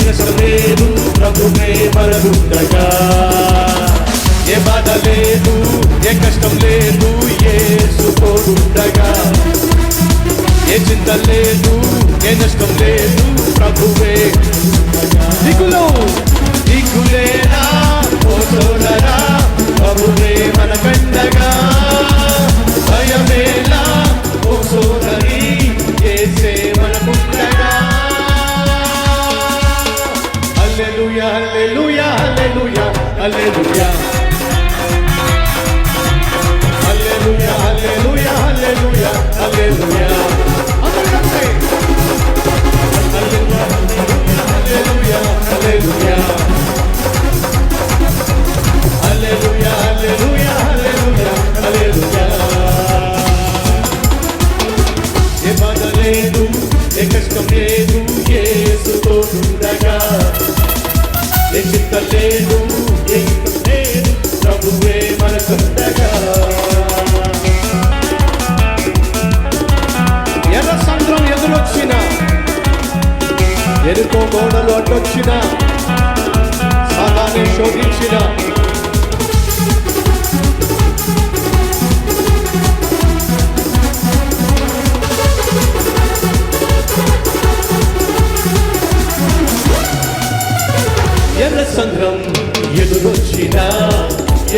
నష్టం లేదు ప్రభువే మనకుండగా. ఏ బాధ లేదు, ఏ కష్టం లేదు, యేసు తోడుండగా. ఏ చింత లేదు, ఏ నష్టం లేదు, ప్రభువే దిగులు దిగులేనా ఓ సోదరా, ప్రభువే మనకండగా. భయమేలా ఓ సోదరి, యేసే మనకుండగా. హల్లెలూయా హల్లెలూయా హల్లెలూయా హల్లెలూయా హల్లెలూయా హల్లెలూయా హల్లెలూయా హల్లెలూయా. ఏ బాధ లేదు, ఏ కష్టం లేదు, యేసు తోడుండగా. ఏ చింత లేదు, ఏ యుద్ధం లేదు, ప్రభువే మనకుండగా. ఎర్ర సముద్రం ఎదురొచ్చిన, ఎరుకో గోడలు అడ్డొచ్చిన, సాతాన్ని శోధించిన, ఎర్ర సంద్రం ఎదురొచ్చిన,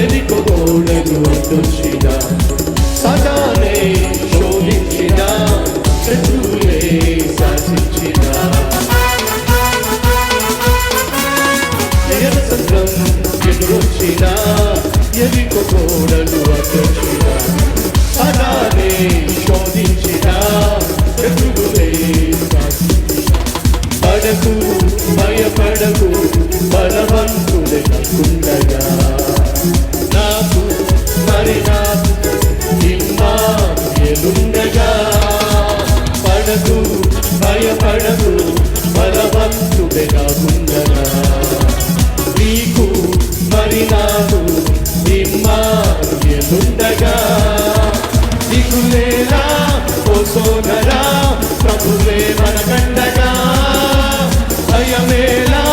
ఎరుకో గోడలు అడ్డొచ్చిన, సాతాన్ని శోధించిన, శత్రువులే శాసించిన. ఎర్ర సంద్రం ఎదురొచ్చిన, ఎరుకో గోడలు అడ్డొచ్చిన, సాతాన్ని శోధించిన, శత్రువులే శాసించిన. పడకు భయపడకు, బలవంతుడే నాకుండగా. నాకు మరి నాకు ఇమ్మానుయేలుండగా. పడకు భయపడకు, బలవంతుడే నాకుండగా. నీకు మరి నాకు ఇమ్మానుయేలుండగా. దిగులేలా ఓ సోదరా, ప్రభువే మనకండగా. భయమేలా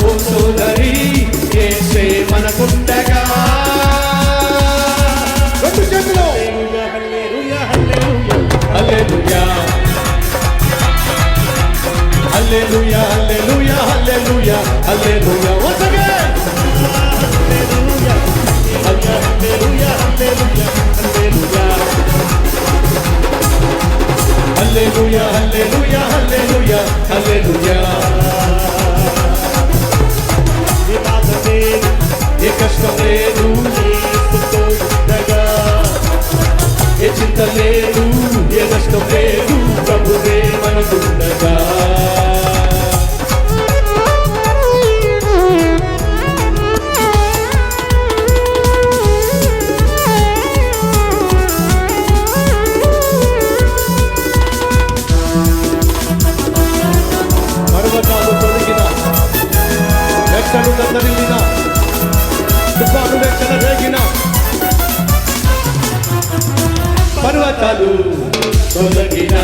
ఓ సోదరి, యేసే మనకుండగా. రెండు చేతులు హల్లెలూయా హల్లెలూయా హల్లెలూయా హల్లెలూయా హల్లెలూయా హల్లెలూయా. once again హల్లెలూయా హల్లెలూయా హల్లెలూయా హల్లెలూయా హల్లెలూయా హల్లెలూయా హల్లెలూయా. ఏ బాధ లేదు, ఏ కష్టం లేదు, యేసు తోడుండగా. ఏ చింత లేదు, ఏ నష్టం లేదు, ప్రభువే మనకుండగా. పర్వతాలు తొలగిన, రెక్కలు కదలిన, తుఫానులే చెలరేగిన. పర్వతాలు తొలగిన,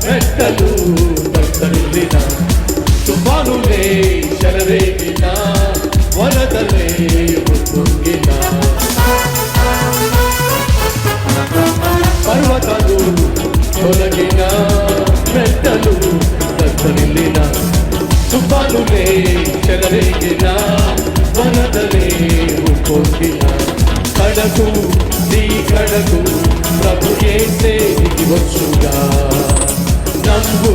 రెక్కలు కదలిన, తుఫానులే చెలరేగిన, వరదలే ఉప్పొంగిన. పర్వతాలు తొలగిన, రెక్కలు కదలిన, తుఫానులే చెలరేగిన, వరదలే ఉప్పొంగిన. కడకు నీ కడకు, ప్రభు యేసే దిగి వచ్చుగా. నమ్ము